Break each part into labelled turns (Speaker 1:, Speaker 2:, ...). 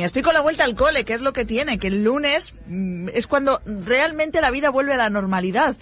Speaker 1: Estoy con la vuelta al cole, que es lo que tiene, que el lunes es cuando realmente la vida vuelve a la normalidad.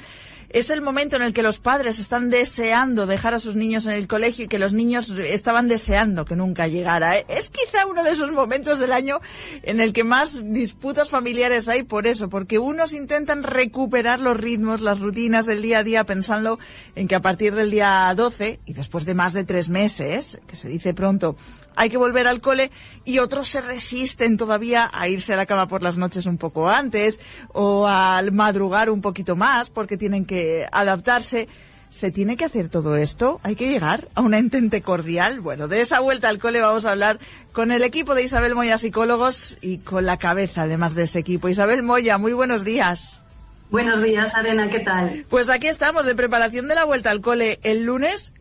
Speaker 1: Es el momento en el que los padres están deseando dejar a sus niños en el colegio y que los niños estaban deseando que nunca llegara. Es quizá uno de esos momentos del año en el que más disputas familiares hay por eso, porque unos intentan recuperar los ritmos, las rutinas del día a día pensando en que a partir del día 12 y después de más de 3 meses, que se dice pronto, hay que volver al cole, y otros se resisten todavía a irse a la cama por las noches un poco antes o a madrugar un poquito más porque tienen que adaptarse. ¿Se tiene que hacer todo esto? ¿Hay que llegar a un entente cordial? Bueno, de esa vuelta al cole vamos a hablar con el equipo de Isabel Moya Psicólogos y con la cabeza además de ese equipo. Isabel Moya, muy buenos días.
Speaker 2: Buenos días, Arena, ¿qué tal?
Speaker 1: Pues aquí estamos de preparación de la vuelta al cole el lunes.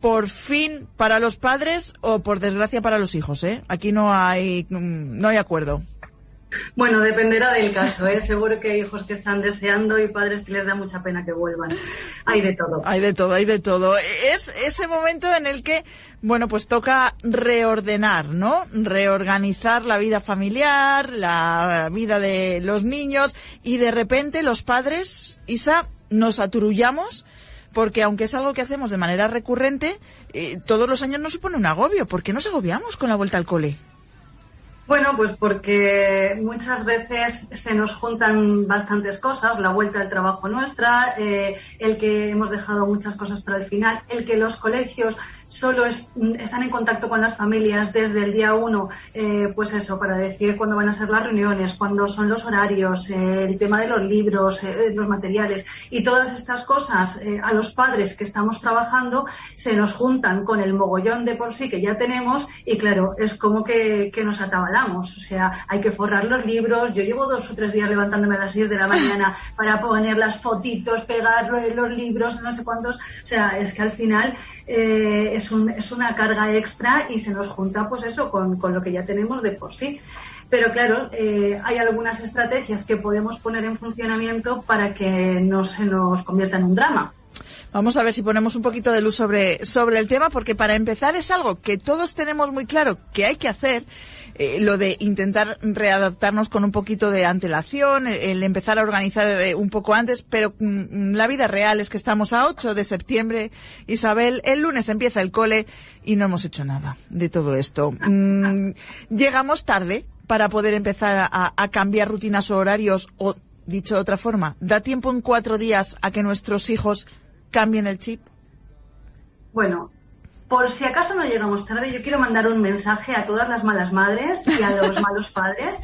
Speaker 1: Por fin para los padres o por desgracia para los hijos, ¿eh? Aquí no hay acuerdo.
Speaker 2: Bueno, dependerá del caso, ¿eh? Seguro que hay hijos que están deseando y padres que les da mucha pena que vuelvan. Hay de todo.
Speaker 1: Hay de todo, hay de todo. Es ese momento en el que, bueno, pues toca reordenar, ¿no? Reorganizar la vida familiar, la vida de los niños, y de repente los padres, Isa, nos aturullamos. Porque aunque es algo que hacemos de manera recurrente, todos los años nos supone un agobio. ¿Por qué nos agobiamos con la vuelta al cole?
Speaker 2: Bueno, pues porque muchas veces se nos juntan bastantes cosas, la vuelta al trabajo nuestra, el que hemos dejado muchas cosas para el final, el que los colegios solo están en contacto con las familias desde el día 1, pues eso, para decir cuándo van a ser las reuniones, cuándo son los horarios, el tema de los libros, los materiales, y todas estas cosas a los padres que estamos trabajando se nos juntan con el mogollón de por sí que ya tenemos, y claro, es como que nos atabalamos. O sea, hay que forrar los libros. Yo llevo 2 o 3 días levantándome a las 6 de la mañana para poner las fotitos, pegar los libros, no sé cuántos. O sea, es que al final es una carga extra y se nos junta pues eso con lo que ya tenemos de por sí. Pero claro, hay algunas estrategias que podemos poner en funcionamiento para que no se nos convierta en un drama.
Speaker 1: Vamos a ver si ponemos un poquito de luz sobre el tema, porque para empezar es algo que todos tenemos muy claro que hay que hacer, lo de intentar readaptarnos con un poquito de antelación, el empezar a organizar un poco antes, pero la vida real es que estamos a 8 de septiembre, Isabel, el lunes empieza el cole y no hemos hecho nada de todo esto. Llegamos tarde para poder empezar a cambiar rutinas o horarios, o dicho de otra forma, ¿da tiempo en 4 días a que nuestros hijos cambien el chip?
Speaker 2: Bueno, por si acaso no llegamos tarde, yo quiero mandar un mensaje a todas las malas madres y a los malos padres,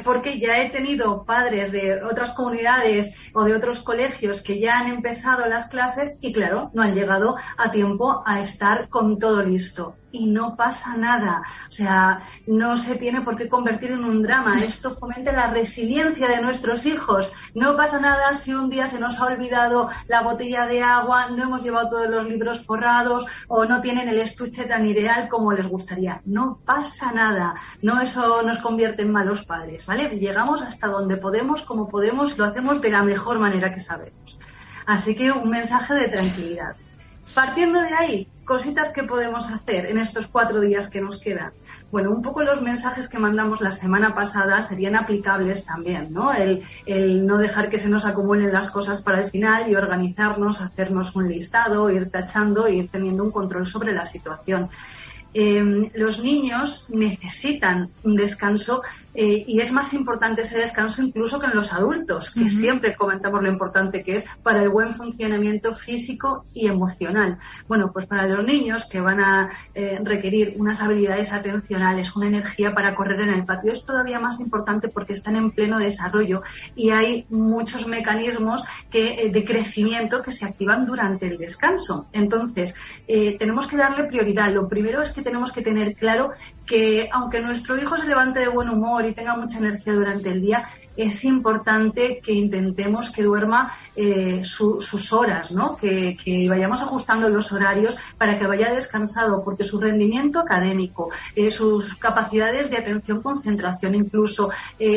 Speaker 2: porque ya he tenido padres de otras comunidades o de otros colegios que ya han empezado las clases y, claro, no han llegado a tiempo a estar con todo listo. Y no pasa nada. O sea, no se tiene por qué convertir en un drama. Esto fomenta la resiliencia de nuestros hijos. No pasa nada si un día se nos ha olvidado la botella de agua, no hemos llevado todos los libros forrados o no tienen el estuche tan ideal como les gustaría. No pasa nada. No, eso nos convierte en malos padres, ¿vale? Llegamos hasta donde podemos, como podemos, lo hacemos de la mejor manera que sabemos. Así que un mensaje de tranquilidad. Partiendo de ahí, cositas que podemos hacer en estos 4 días que nos quedan. Bueno, un poco los mensajes que mandamos la semana pasada serían aplicables también, ¿no? El no dejar que se nos acumulen las cosas para el final y organizarnos, hacernos un listado, ir tachando e ir teniendo un control sobre la situación. Los niños necesitan un descanso y es más importante ese descanso incluso que en los adultos, que siempre comentamos lo importante que es para el buen funcionamiento físico y emocional. Bueno, pues para los niños que van a requerir unas habilidades atencionales, una energía para correr en el patio, es todavía más importante porque están en pleno desarrollo y hay muchos mecanismos de crecimiento que se activan durante el descanso. Entonces, tenemos que darle prioridad. Lo primero es que tenemos que tener claro que aunque nuestro hijo se levante de buen humor y tenga mucha energía durante el día, es importante que intentemos que duerma sus horas, ¿no? Que vayamos ajustando los horarios para que vaya descansado, porque su rendimiento académico, sus capacidades de atención, concentración, incluso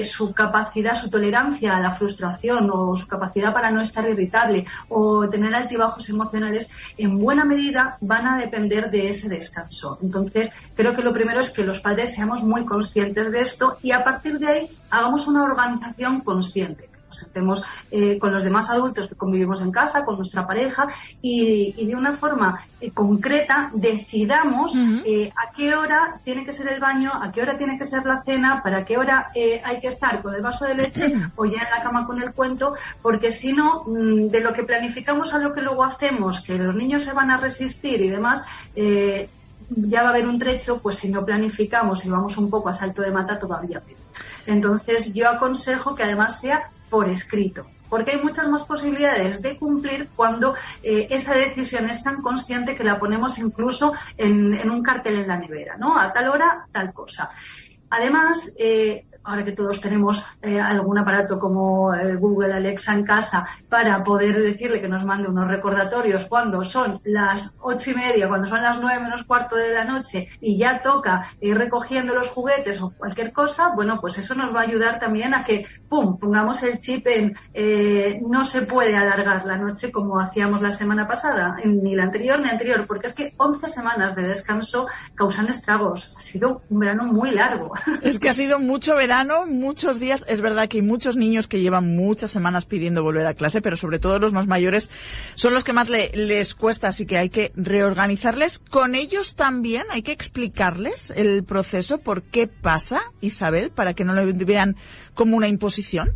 Speaker 2: su capacidad, su tolerancia a la frustración o su capacidad para no estar irritable o tener altibajos emocionales, en buena medida van a depender de ese descanso. Entonces, creo que lo primero es que los padres seamos muy conscientes de esto y a partir de ahí hagamos una organización consciente. Nos sentemos con los demás adultos que convivimos en casa, con nuestra pareja y de una forma concreta decidamos a qué hora tiene que ser el baño, a qué hora tiene que ser la cena, para qué hora hay que estar con el vaso de leche o ya en la cama con el cuento, porque si no, de lo que planificamos a lo que luego hacemos, que los niños se van a resistir y demás, ya va a haber un trecho, pues si no planificamos y vamos un poco a salto de mata todavía peor. Entonces yo aconsejo que además sea por escrito, porque hay muchas más posibilidades de cumplir cuando esa decisión es tan consciente que la ponemos incluso en un cartel en la nevera, ¿no? A tal hora, tal cosa. Además, ahora que todos tenemos algún aparato como Google Alexa en casa para poder decirle que nos mande unos recordatorios cuando son las 8:30, cuando son las 9 menos cuarto de la noche y ya toca ir recogiendo los juguetes o cualquier cosa, bueno, pues eso nos va a ayudar también a que, ¡pum!, pongamos el chip en no se puede alargar la noche como hacíamos la semana pasada, ni la anterior ni anterior, porque es que 11 semanas de descanso causan estragos. Ha sido un verano muy largo.
Speaker 1: Es que ha sido mucho verano, muchos días. Es verdad que hay muchos niños que llevan muchas semanas pidiendo volver a clase, pero sobre todo los más mayores son los que más les cuesta, así que hay que reorganizarles. Con ellos también hay que explicarles el proceso, por qué pasa, Isabel, para que no lo vean como una imposición.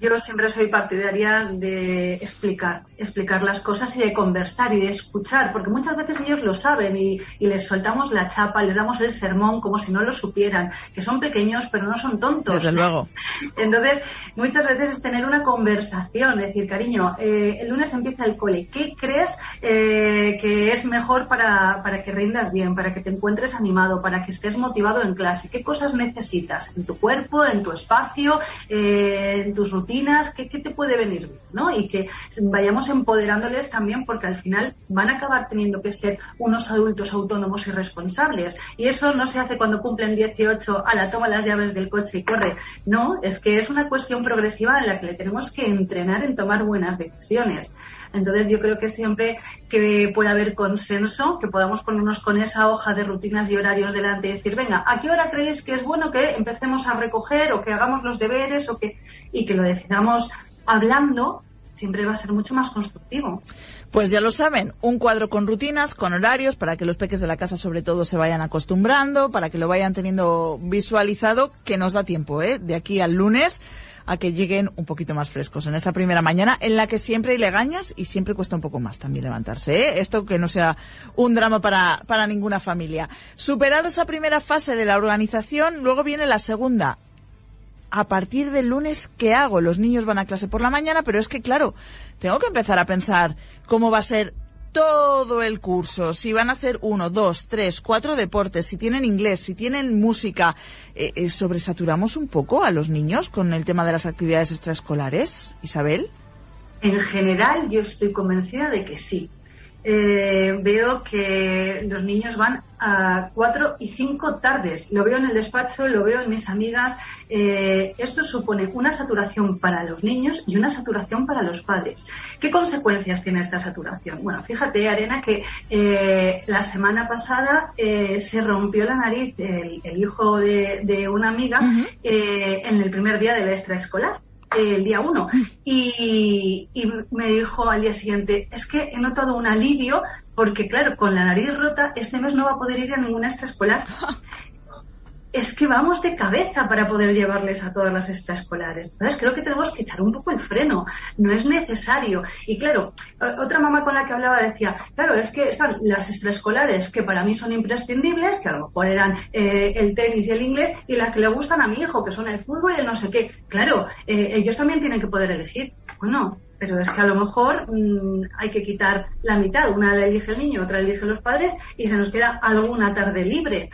Speaker 2: Yo siempre soy partidaria de explicar las cosas y de conversar y de escuchar, porque muchas veces ellos lo saben y les soltamos la chapa, les damos el sermón como si no lo supieran, que son pequeños pero no son tontos.
Speaker 1: Desde luego.
Speaker 2: Entonces, muchas veces es tener una conversación, es decir, cariño, el lunes empieza el cole, ¿qué crees que es mejor para que rindas bien, para que te encuentres animado, para que estés motivado en clase? ¿Qué cosas necesitas en tu cuerpo, en tu espacio, en tus rutinas? ¿Qué te puede venir bien, ¿no? Y que vayamos empoderándoles también, porque al final van a acabar teniendo que ser unos adultos autónomos y responsables. Y eso no se hace cuando cumplen 18, toma las llaves del coche y corre. No, es que es una cuestión progresiva en la que le tenemos que entrenar en tomar buenas decisiones. Entonces yo creo que siempre que pueda haber consenso, que podamos ponernos con esa hoja de rutinas y horarios delante y decir, venga, ¿a qué hora creéis que es bueno que empecemos a recoger o que hagamos los deberes y que lo decidamos hablando? Siempre va a ser mucho más constructivo.
Speaker 1: Pues ya lo saben, un cuadro con rutinas, con horarios, para que los peques de la casa sobre todo se vayan acostumbrando, para que lo vayan teniendo visualizado, que nos da tiempo, de aquí al lunes, a que lleguen un poquito más frescos en esa primera mañana en la que siempre hay legañas y siempre cuesta un poco más también levantarse, Esto que no sea un drama para ninguna familia. Superado esa primera fase de la organización, luego viene la segunda. A partir del lunes, ¿qué hago? Los niños van a clase por la mañana, pero es que, claro, tengo que empezar a pensar cómo va a ser todo el curso, si van a hacer 1, 2, 3, 4 deportes, si tienen inglés, si tienen música. ¿Sobresaturamos un poco a los niños con el tema de las actividades extraescolares, Isabel?
Speaker 2: En general, yo estoy convencida de que sí. Veo que los niños van a 4 y 5 tardes. Lo veo en el despacho, lo veo en mis amigas. Esto supone una saturación para los niños y una saturación para los padres. ¿Qué consecuencias tiene esta saturación? Bueno, fíjate, Arena, que la semana pasada se rompió la nariz el hijo de una amiga en el primer día de la extraescolar. El día 1 y me dijo al día siguiente, es que he notado un alivio porque claro, con la nariz rota este mes no va a poder ir a ninguna extraescolar. Es que vamos de cabeza para poder llevarles a todas las extraescolares. Entonces creo que tenemos que echar un poco el freno. No es necesario. Y claro, otra mamá con la que hablaba decía, claro, es que están las extraescolares que para mí son imprescindibles, que a lo mejor eran el tenis y el inglés, y las que le gustan a mi hijo, que son el fútbol y el no sé qué. Claro, ellos también tienen que poder elegir. Bueno, pero es que a lo mejor hay que quitar la mitad. Una la elige el niño, otra la eligen los padres y se nos queda alguna tarde libre.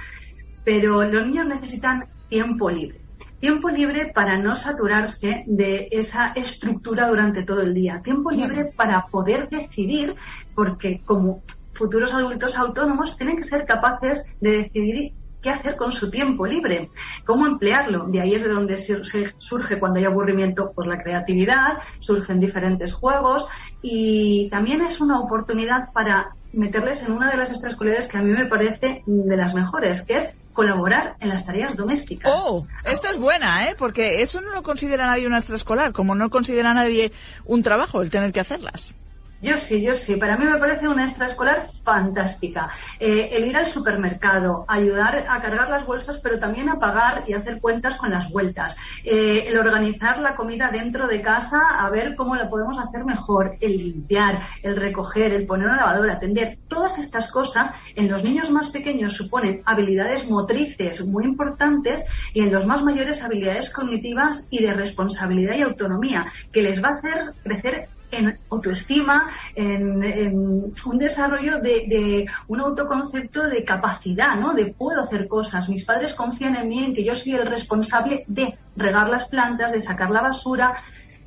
Speaker 2: Pero los niños necesitan tiempo libre. Tiempo libre para no saturarse de esa estructura durante todo el día. Tiempo libre para poder decidir, porque como futuros adultos autónomos tienen que ser capaces de decidir qué hacer con su tiempo libre, cómo emplearlo. De ahí es de donde surge cuando hay aburrimiento, pues la creatividad, surgen diferentes juegos y también es una oportunidad para meterles en una de las extraescolares que a mí me parece de las mejores, que es colaborar en las tareas domésticas.
Speaker 1: ¡Oh! Esta es buena, porque eso no lo considera nadie una extraescolar, como no considera nadie un trabajo el tener que hacerlas.
Speaker 2: Yo sí. Para mí me parece una extraescolar fantástica. El ir al supermercado, ayudar a cargar las bolsas, pero también a pagar y hacer cuentas con las vueltas. El organizar la comida dentro de casa, a ver cómo la podemos hacer mejor. El limpiar, el recoger, el poner una lavadora, atender. Todas estas cosas en los niños más pequeños suponen habilidades motrices muy importantes y en los más mayores habilidades cognitivas y de responsabilidad y autonomía, que les va a hacer crecer en autoestima, en un desarrollo de un autoconcepto de capacidad, ¿no? De puedo hacer cosas, mis padres confían en mí, en que yo soy el responsable de regar las plantas, de sacar la basura.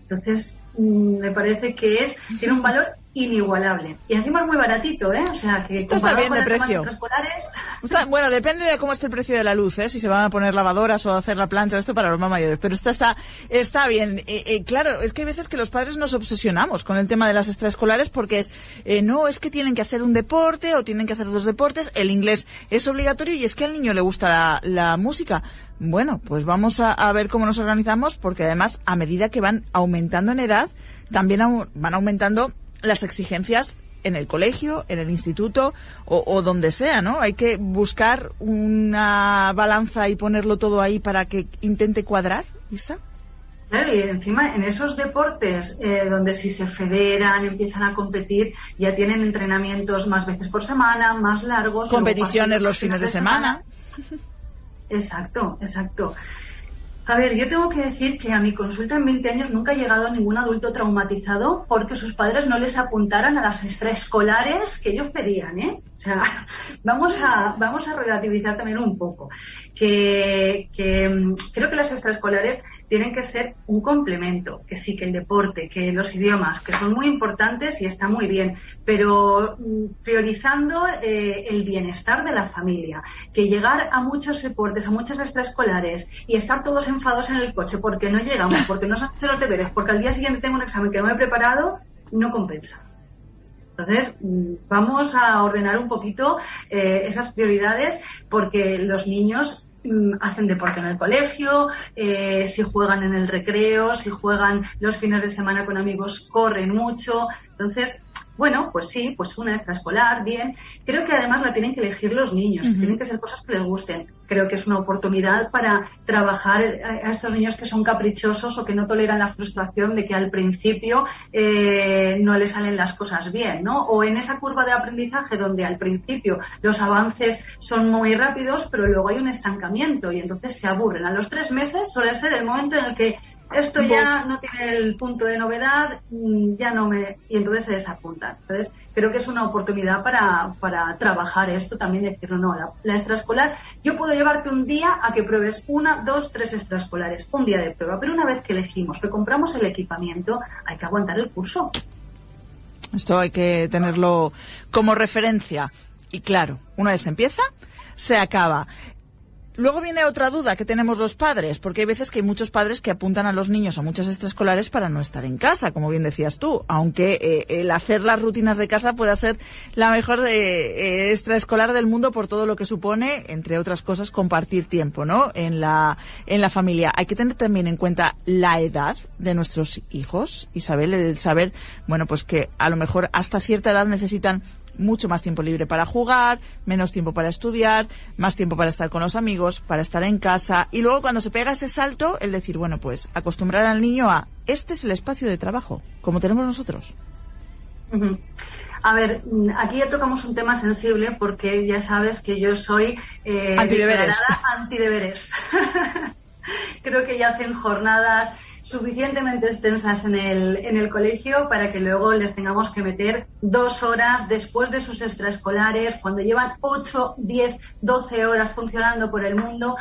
Speaker 2: Entonces, me parece que tiene un valor inigualable. Y encima es muy baratito, O sea, que
Speaker 1: esto está bien de precio. Bueno, depende de cómo esté el precio de la luz, si se van a poner lavadoras o hacer la plancha, esto para los más mayores. Pero está bien. Claro, es que hay veces que los padres nos obsesionamos con el tema de las extraescolares porque es que tienen que hacer un deporte o tienen que hacer 2 deportes, el inglés es obligatorio y es que al niño le gusta la música. Bueno, pues vamos a ver cómo nos organizamos, porque además, a medida que van aumentando en edad, también van aumentando las exigencias en el colegio, en el instituto o donde sea, ¿no? Hay que buscar una balanza y ponerlo todo ahí para que intente cuadrar, Isa.
Speaker 2: Claro, y encima en esos deportes donde si se federan, empiezan a competir, ya tienen entrenamientos más veces por semana, más largos.
Speaker 1: Competiciones los fines de semana.
Speaker 2: Exacto. A ver, yo tengo que decir que a mi consulta en 20 años nunca ha llegado ningún adulto traumatizado porque sus padres no les apuntaran a las extraescolares que ellos pedían, O sea, vamos a relativizar también un poco. Que creo que las extraescolares tienen que ser un complemento, que sí, que el deporte, que los idiomas, que son muy importantes y está muy bien, pero priorizando el bienestar de la familia, que llegar a muchos deportes, a muchas extraescolares y estar todos enfadados en el coche porque no llegamos, porque no se han hecho los deberes, porque al día siguiente tengo un examen que no me he preparado, no compensa. Entonces, vamos a ordenar un poquito esas prioridades porque los niños hacen deporte en el colegio, si juegan en el recreo, si juegan los fines de semana con amigos, corren mucho. Entonces, bueno, pues sí, pues una extraescolar, bien. Creo que además la tienen que elegir los niños, tienen que ser cosas que les gusten. Creo que es una oportunidad para trabajar a estos niños que son caprichosos o que no toleran la frustración de que al principio no les salen las cosas bien, ¿no? O en esa curva de aprendizaje donde al principio los avances son muy rápidos, pero luego hay un estancamiento y entonces se aburren. A los 3 meses suele ser el momento en el que esto ya no tiene el punto de novedad, y entonces se desapuntan. Entonces, creo que es una oportunidad para trabajar esto también, decirlo, no, la extraescolar, yo puedo llevarte un día a que pruebes 1, 2, 3 extraescolares, un día de prueba, pero una vez que elegimos, que compramos el equipamiento, hay que aguantar el curso.
Speaker 1: Esto hay que tenerlo como referencia. Y claro, una vez se empieza, se acaba. Luego viene otra duda que tenemos los padres, porque hay veces que hay muchos padres que apuntan a los niños a muchas extraescolares para no estar en casa, como bien decías tú, aunque el hacer las rutinas de casa pueda ser la mejor extraescolar del mundo por todo lo que supone, entre otras cosas, compartir tiempo, ¿no? En la familia. Hay que tener también en cuenta la edad de nuestros hijos, Isabel, el saber, bueno, pues que a lo mejor hasta cierta edad necesitan mucho más tiempo libre para jugar, menos tiempo para estudiar, más tiempo para estar con los amigos, para estar en casa. Y luego cuando se pega ese salto, el decir, bueno, pues acostumbrar al niño a, este es el espacio de trabajo, como tenemos nosotros.
Speaker 2: A ver, aquí ya tocamos un tema sensible porque ya sabes que yo soy antideberes. Creo que ya hacen jornadas suficientemente extensas en el colegio para que luego les tengamos que meter 2 horas después de sus extraescolares, cuando llevan 8, 10, 12 horas funcionando por el mundo,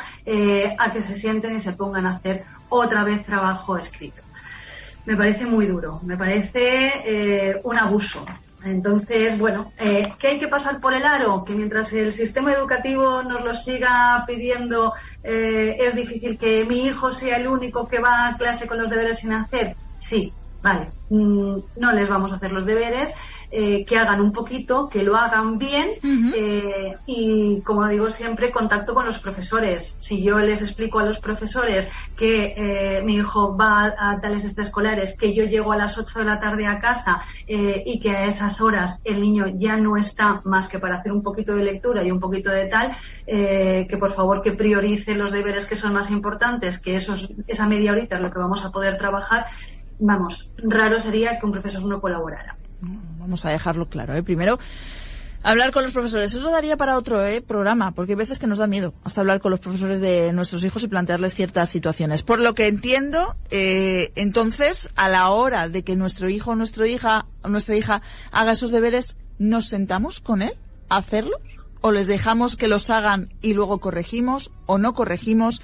Speaker 2: a que se sienten y se pongan a hacer otra vez trabajo escrito. Me parece muy duro, me parece un abuso. Entonces, bueno, ¿qué hay que pasar por el aro? Que mientras el sistema educativo nos lo siga pidiendo, es difícil que mi hijo sea el único que va a clase con los deberes sin hacer. Sí, vale, no les vamos a hacer los deberes, que hagan un poquito, que lo hagan bien, y como digo siempre, contacto con los profesores. Si yo les explico a los profesores que mi hijo va a tales extraescolares, que yo llego a las 8 de la tarde a casa y que a esas horas el niño ya no está más que para hacer un poquito de lectura y un poquito de tal, que por favor que priorice los deberes que son más importantes, que esa media horita es lo que vamos a poder trabajar. Vamos, raro sería que un profesor no colaborara.
Speaker 1: Vamos a dejarlo claro, Primero, hablar con los profesores. Eso daría para otro programa, porque hay veces que nos da miedo hasta hablar con los profesores de nuestros hijos y plantearles ciertas situaciones. Por lo que entiendo, entonces, a la hora de que nuestro hijo o nuestra hija haga esos deberes, ¿nos sentamos con él a hacerlos? ¿O les dejamos que los hagan y luego corregimos o no corregimos?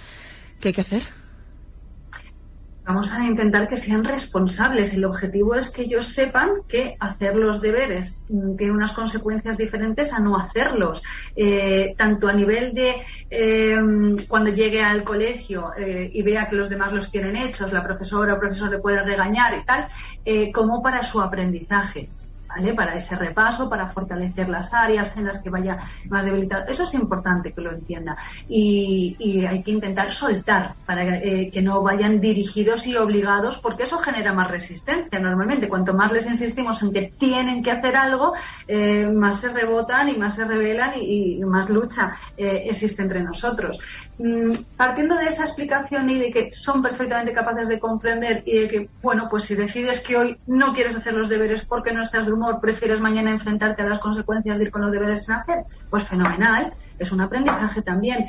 Speaker 1: ¿Qué hay que hacer?
Speaker 2: Vamos a intentar que sean responsables. El objetivo es que ellos sepan que hacer los deberes tiene unas consecuencias diferentes a no hacerlos. Tanto a nivel de cuando llegue al colegio y vea que los demás los tienen hechos, la profesora o profesor le puede regañar y tal, como para su aprendizaje. ¿Vale? Para ese repaso, para fortalecer las áreas en las que vaya más debilitado. Eso es importante que lo entienda. Y hay que intentar soltar para que no vayan dirigidos y obligados, porque eso genera más resistencia. Normalmente, cuanto más les insistimos en que tienen que hacer algo, más se rebotan y más se rebelan y más lucha existe entre nosotros. Partiendo de esa explicación y de que son perfectamente capaces de comprender y de que, bueno, pues si decides que hoy no quieres hacer los deberes porque no estás de humor, prefieres mañana enfrentarte a las consecuencias de ir con los deberes sin hacer, pues fenomenal, es un aprendizaje también.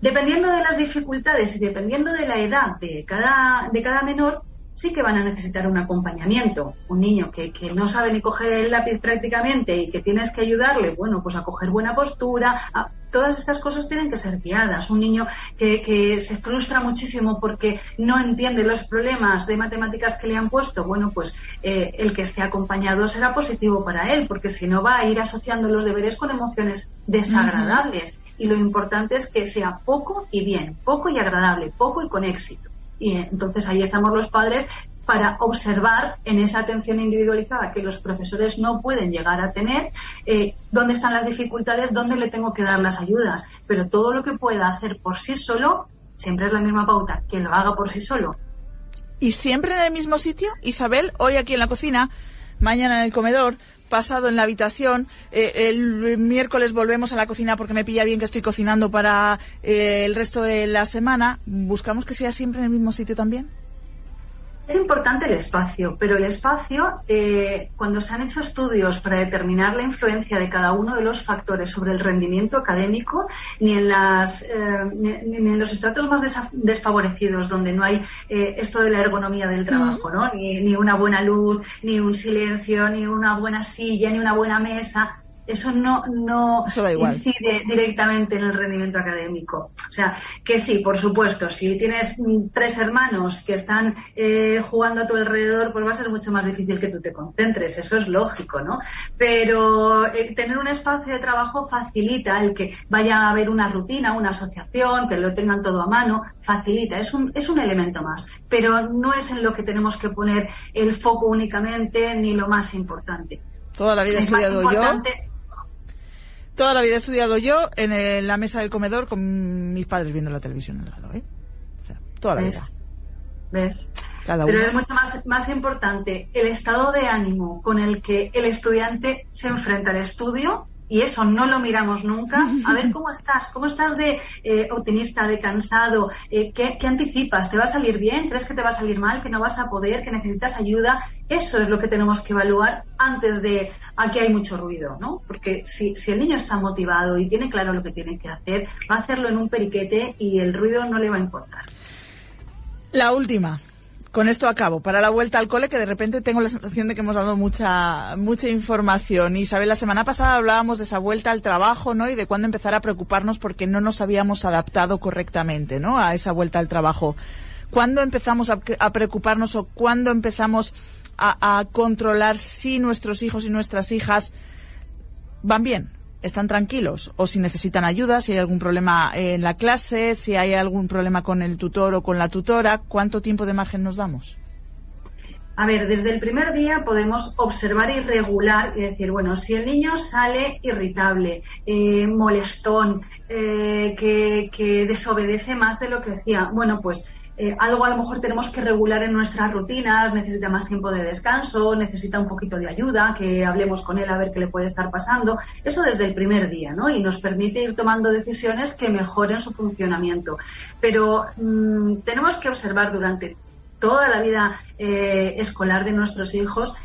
Speaker 2: Dependiendo de las dificultades y dependiendo de la edad de cada menor, sí que van a necesitar un acompañamiento. Un niño que no sabe ni coger el lápiz prácticamente y que tienes que ayudarle, bueno, pues a coger buena postura, todas estas cosas tienen que ser guiadas. Un niño que se frustra muchísimo porque no entiende los problemas de matemáticas que le han puesto, bueno, pues el que esté acompañado será positivo para él, porque si no va a ir asociando los deberes con emociones desagradables. Y lo importante es que sea poco y bien, poco y agradable, poco y con éxito. Y entonces ahí estamos los padres para observar en esa atención individualizada que los profesores no pueden llegar a tener, dónde están las dificultades, dónde le tengo que dar las ayudas. Pero todo lo que pueda hacer por sí solo, siempre es la misma pauta, que lo haga por sí solo.
Speaker 1: ¿Y siempre en el mismo sitio? Isabel, hoy aquí en la cocina, mañana en el comedor, pasado en la habitación, el miércoles volvemos a la cocina porque me pilla bien que estoy cocinando para el resto de la semana. ¿Buscamos que sea siempre en el mismo sitio también?
Speaker 2: Es importante el espacio, pero el espacio, cuando se han hecho estudios para determinar la influencia de cada uno de los factores sobre el rendimiento académico, ni en los estratos más desfavorecidos, donde no hay esto de la ergonomía del trabajo, ¿no? Ni una buena luz, ni un silencio, ni una buena silla, ni una buena mesa. Eso no
Speaker 1: eso da igual.
Speaker 2: Incide directamente en el rendimiento académico. O sea, que sí, por supuesto, si tienes 3 hermanos que están jugando a tu alrededor, pues va a ser mucho más difícil que tú te concentres, eso es lógico, ¿no? Pero tener un espacio de trabajo facilita el que vaya a haber una rutina, una asociación, que lo tengan todo a mano, facilita, es un elemento más, pero no es en lo que tenemos que poner el foco únicamente ni lo más importante.
Speaker 1: Toda la vida he estudiado yo. Toda la vida he estudiado yo en la mesa del comedor con mis padres viendo la televisión al lado, O sea, toda la vida.
Speaker 2: ¿Ves?
Speaker 1: Cada
Speaker 2: Pero
Speaker 1: uno.
Speaker 2: es mucho más importante el estado de ánimo con el que el estudiante se enfrenta al estudio, y eso no lo miramos nunca. A ver cómo estás de optimista, de cansado, ¿qué anticipas? ¿Te va a salir bien? ¿Crees que te va a salir mal? ¿Que no vas a poder? ¿Que necesitas ayuda? Eso es lo que tenemos que evaluar antes de aquí hay mucho ruido, ¿no? Porque si el niño está motivado y tiene claro lo que tiene que hacer, va a hacerlo en un periquete y el ruido no le va a importar.
Speaker 1: La última. Con esto acabo. Para la vuelta al cole, que de repente tengo la sensación de que hemos dado mucha información. Isabel, la semana pasada hablábamos de esa vuelta al trabajo, ¿no? Y de cuándo empezar a preocuparnos porque no nos habíamos adaptado correctamente, ¿no? A esa vuelta al trabajo. ¿Cuándo empezamos a preocuparnos o cuándo empezamos a controlar si nuestros hijos y nuestras hijas van bien? ¿Están tranquilos? O si necesitan ayuda, si hay algún problema en la clase, si hay algún problema con el tutor o con la tutora, ¿cuánto tiempo de margen nos damos?
Speaker 2: A ver, desde el primer día podemos observar y regular y decir, bueno, si el niño sale irritable, molestón, que desobedece más de lo que hacía, bueno, pues algo a lo mejor tenemos que regular en nuestras rutinas, necesita más tiempo de descanso, necesita un poquito de ayuda, que hablemos con él a ver qué le puede estar pasando. Eso desde el primer día, ¿no? Y nos permite ir tomando decisiones que mejoren su funcionamiento. Pero tenemos que observar durante toda la vida escolar de nuestros hijos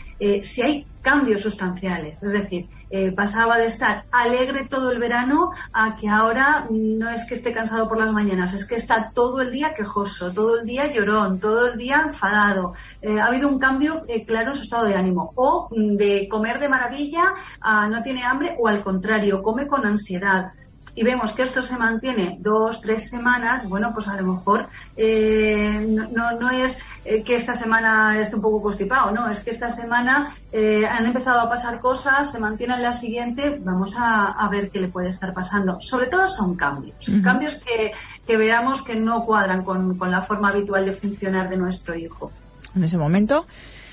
Speaker 2: si hay cambios sustanciales. Es decir, pasaba de estar alegre todo el verano a que ahora no es que esté cansado por las mañanas, es que está todo el día quejoso, todo el día llorón, todo el día enfadado. Ha habido un cambio claro en su estado de ánimo. O de comer de maravilla a no tiene hambre, o al contrario, come con ansiedad. Y vemos que esto se mantiene 2-3 semanas, bueno, pues a lo mejor no es que esta semana esté un poco constipado, no, es que esta semana han empezado a pasar cosas, se mantiene en la siguiente, vamos a ver qué le puede estar pasando. Sobre todo son cambios, cambios que veamos que no cuadran con la forma habitual de funcionar de nuestro hijo.
Speaker 1: En ese momento,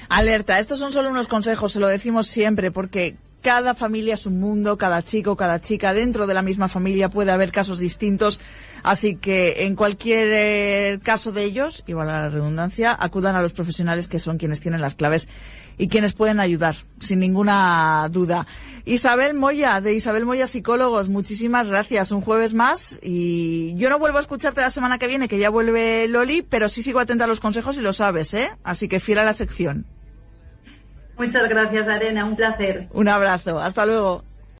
Speaker 1: alerta, estos son solo unos consejos, se lo decimos siempre, porque cada familia es un mundo, cada chico, cada chica, dentro de la misma familia puede haber casos distintos, así que en cualquier caso de ellos, y valga la redundancia, acudan a los profesionales que son quienes tienen las claves y quienes pueden ayudar, sin ninguna duda. Isabel Moya, de Isabel Moya Psicólogos, muchísimas gracias, un jueves más, y yo no vuelvo a escucharte la semana que viene, que ya vuelve Loli, pero sí sigo atenta a los consejos y lo sabes, ¿eh? Así que fiel a la sección.
Speaker 2: Muchas gracias, Arena, un placer.
Speaker 1: Un abrazo, hasta luego.